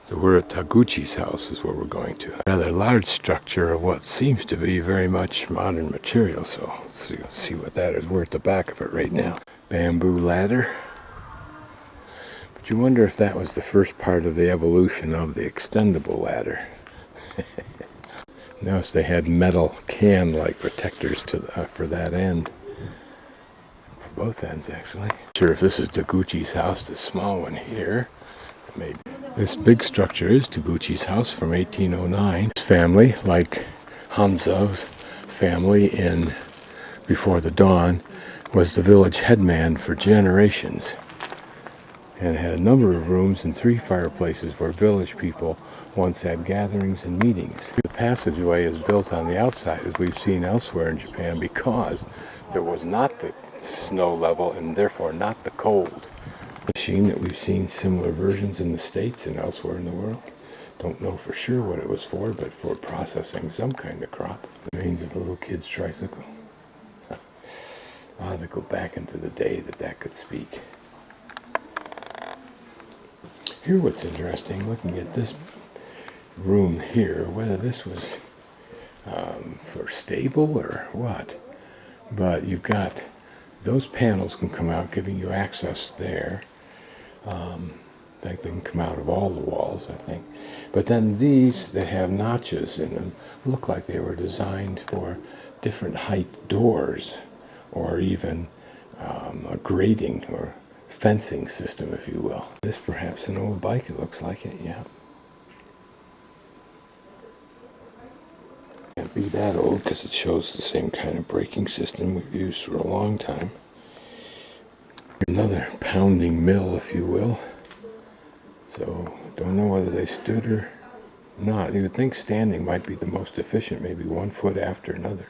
So we're at Taguchi's house is where we're going to. A rather large structure of what seems to be very much modern material. So let's see what that is. We're at the back of it right now. Bamboo ladder. But you wonder if that was the first part of the evolution of the extendable ladder. Notice they had metal can-like protectors for that end. For both ends, actually. Not sure if this is Taguchi's house, this small one here. Maybe. This big structure is Taguchi's house from 1809. His family, like Hanzo's family in Before the Dawn, was the village headman for generations. And it had a number of rooms and 3 fireplaces where village people once had gatherings and meetings. The passageway is built on the outside, as we've seen elsewhere in Japan, because there was not the snow level and therefore not the cold. Machine that we've seen similar versions in the States and elsewhere in the world. Don't know for sure what it was for, but for processing some kind of crop. The remains of a little kid's tricycle. I'll have to go back into the day that could speak. Here what's interesting, looking at this room here, whether this was for stable or what, but you've got those panels can come out giving you access there. They can come out of all the walls, I think. But then these that have notches in them look like they were designed for different height doors, or even a grating or fencing system, if you will. This perhaps an old bike, it looks like it, yeah. Can't be that old because it shows the same kind of braking system we've used for a long time. Another pounding mill, if you will. So, don't know whether they stood or not. You would think standing might be the most efficient, maybe 1 foot after another.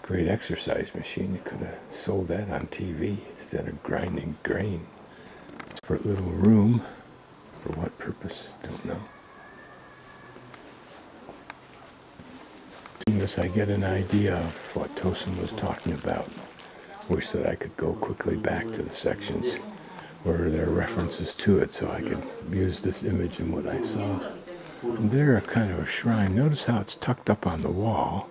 Great exercise machine. You could have sold that on TV instead of grinding grain. Separate little room. For what purpose? Don't know. Seeing this, I get an idea of what Tosin was talking about. Wish that I could go quickly back to the sections where there are references to it so I could use this image in what I saw. And there, kind of a shrine. Notice how it's tucked up on the wall,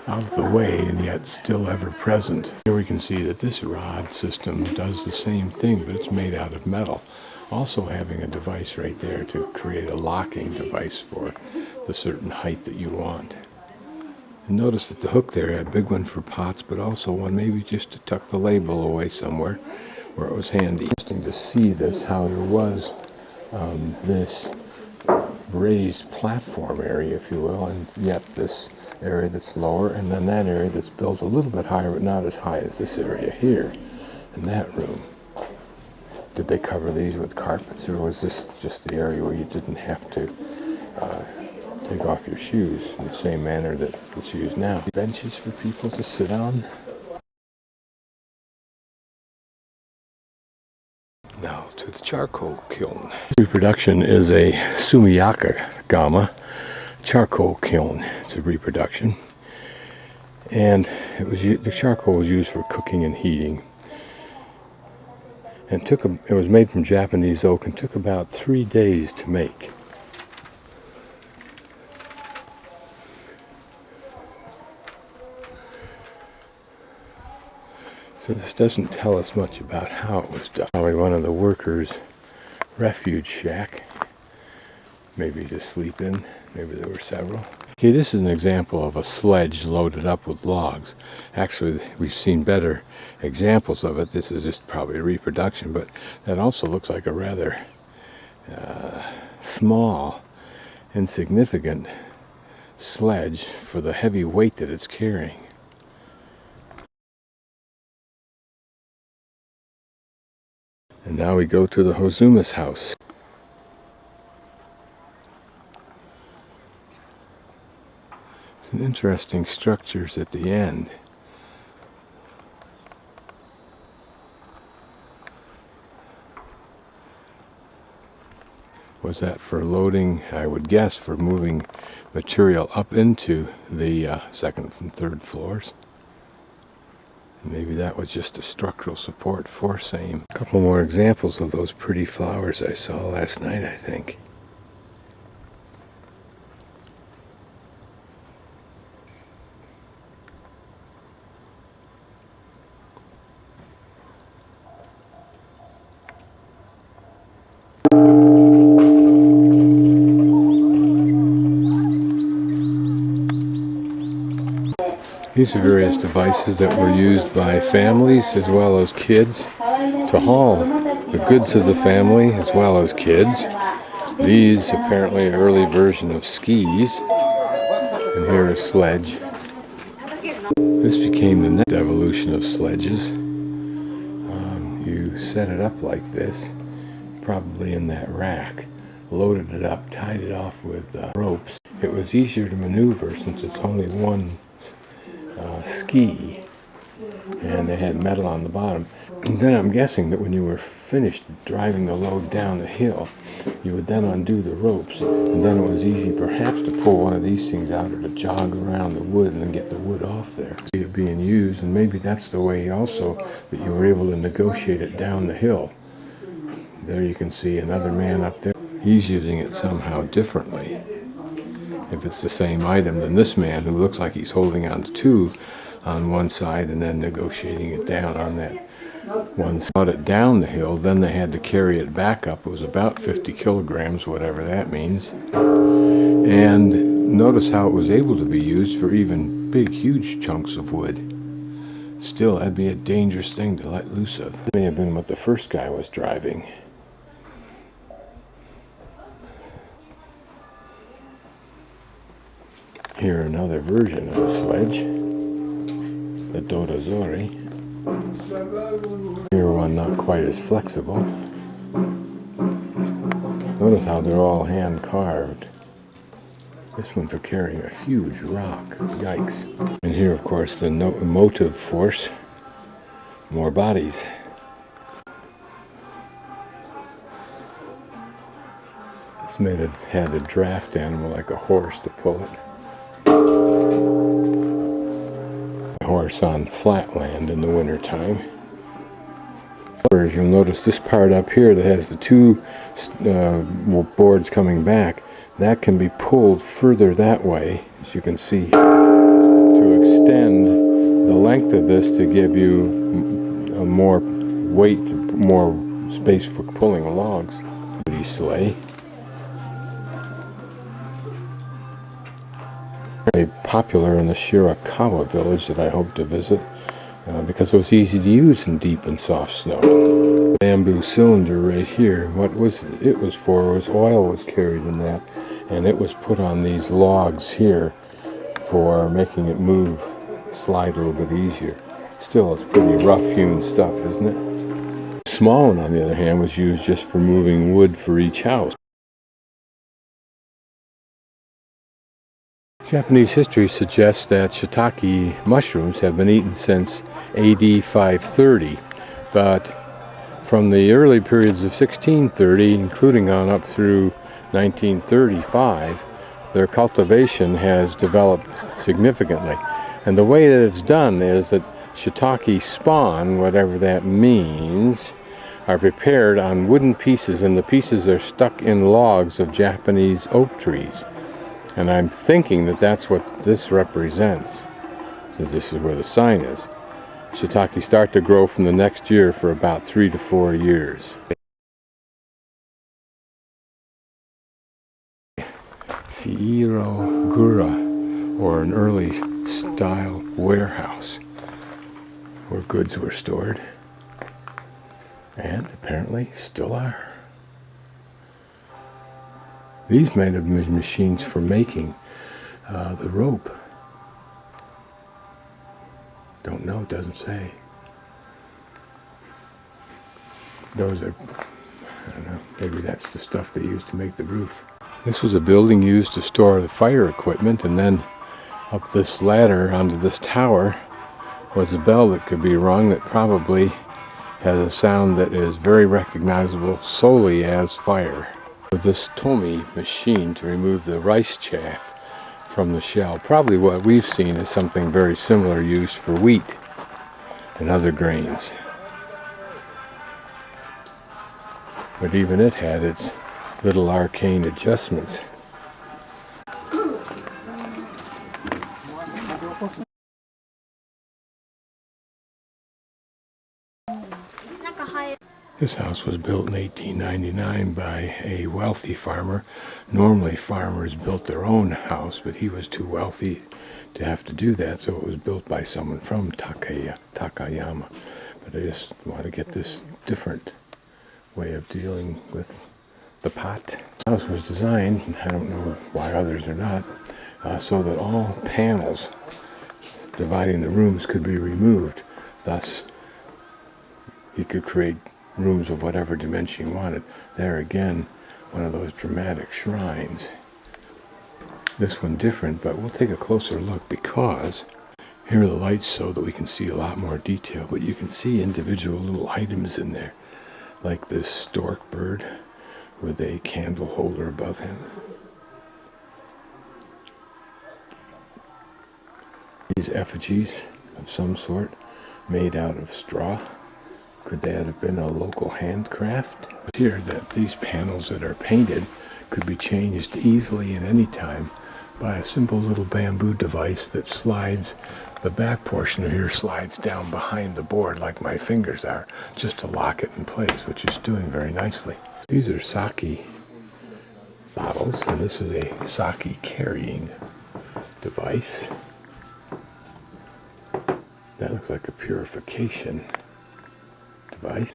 out of the way, and yet still ever present. Here we can see that this rod system does the same thing, but it's made out of metal. Also having a device right there to create a locking device for the certain height that you want. And notice that the hook there had a big one for pots, but also one maybe just to tuck the label away somewhere where it was handy. Interesting to see this, how there was this raised platform area, if you will, and yet this area that's lower, and then that area that's built a little bit higher, but not as high as this area here in that room. Did they cover these with carpets, or was this just the area where you didn't have to take off your shoes in the same manner that it's used now? Benches for people to sit on. Now to the charcoal kiln. Reproduction is a Sumiyaka Gama charcoal kiln. It's a reproduction, and the charcoal was used for cooking and heating. And it was made from Japanese oak and took about 3 days to make. So this doesn't tell us much about how it was done. Probably one of the workers' refuge shack, maybe to sleep in. Maybe there were several. Okay, this is an example of a sledge loaded up with logs. Actually, we've seen better examples of it. This is just probably a reproduction, but that also looks like a rather small, insignificant sledge for the heavy weight that it's carrying. And now we go to the Hozumis House. Some interesting structures at the end. Was that for loading? I would guess for moving material up into the second and third floors. Maybe that was just a structural support for same. A couple more examples of those pretty flowers I saw last night, I think. These are various devices that were used by families as well as kids to haul the goods of the family as well as kids. These apparently an early version of skis. And here a sledge. This became the next evolution of sledges. You set it up like this, probably in that rack, loaded it up, tied it off with ropes. It was easier to maneuver since it's only one ski, and they had metal on the bottom. And then I'm guessing that when you were finished driving the load down the hill, you would then undo the ropes, and then it was easy perhaps to pull one of these things out or to jog around the wood and then get the wood off there. See it being used, and maybe that's the way also that you were able to negotiate it down the hill. There you can see another man up there. He's using it somehow differently. If it's the same item, then this man who looks like he's holding on to two on one side and then negotiating it down on that one side. It down the hill, then they had to carry it back up. It was about 50 kilograms, whatever that means. And notice how it was able to be used for even big, huge chunks of wood. Still, that'd be a dangerous thing to let loose of. That may have been what the first guy was driving. Here another version of a sledge, the Dodozori. Here one not quite as flexible. Notice how they're all hand carved. This one for carrying a huge rock. Yikes. And here of course the motive force. More bodies. This may have had a draft animal like a horse to pull it. Horse on flat land in the winter time. You'll notice this part up here that has the two boards coming back, that can be pulled further that way, as you can see, to extend the length of this to give you more weight, more space for pulling logs. Sleigh. Very popular in the Shirakawa village that I hope to visit because it was easy to use in deep and soft snow. Bamboo cylinder right here, what it was for was oil was carried in that, and it was put on these logs here for making it move, slide a little bit easier. Still, it's pretty rough hewn stuff, isn't it? The small one, on the other hand, was used just for moving wood for each house. Japanese history suggests that shiitake mushrooms have been eaten since AD 530, but from the early periods of 1630, including on up through 1935, their cultivation has developed significantly. And the way that it's done is that shiitake spawn, whatever that means, are prepared on wooden pieces, and the pieces are stuck in logs of Japanese oak trees. And I'm thinking that that's what this represents, since this is where the sign is. Shiitake start to grow from the next year for about 3 to 4 years. Seiro Gura, or an early style warehouse where goods were stored, and apparently still are. These might have been machines for making the rope. Don't know, it doesn't say. Those are, I don't know, maybe that's the stuff they used to make the roof. This was a building used to store the fire equipment, and then up this ladder onto this tower was a bell that could be rung that probably has a sound that is very recognizable solely as fire. This Tomi machine to remove the rice chaff from the shell. Probably what we've seen is something very similar used for wheat and other grains. But even it had its little arcane adjustments. This house was built in 1899 by a wealthy farmer. Normally farmers built their own house, but he was too wealthy to have to do that, so it was built by someone from Takayama. But I just want to get this different way of dealing with the pot. The house was designed, I don't know why others are not, so that all panels dividing the rooms could be removed. Thus, you could create rooms of whatever dimension you wanted. There again, one of those dramatic shrines. This one different, but we'll take a closer look because here are the lights so that we can see a lot more detail, but you can see individual little items in there, like this stork bird with a candle holder above him. These effigies of some sort made out of straw. Could that have been a local handcraft? Here that these panels that are painted could be changed easily at any time by a simple little bamboo device that slides. The back portion of here slides down behind the board like my fingers are, just to lock it in place, which is doing very nicely. These are sake bottles, and this is a sake carrying device. That looks like a purification device.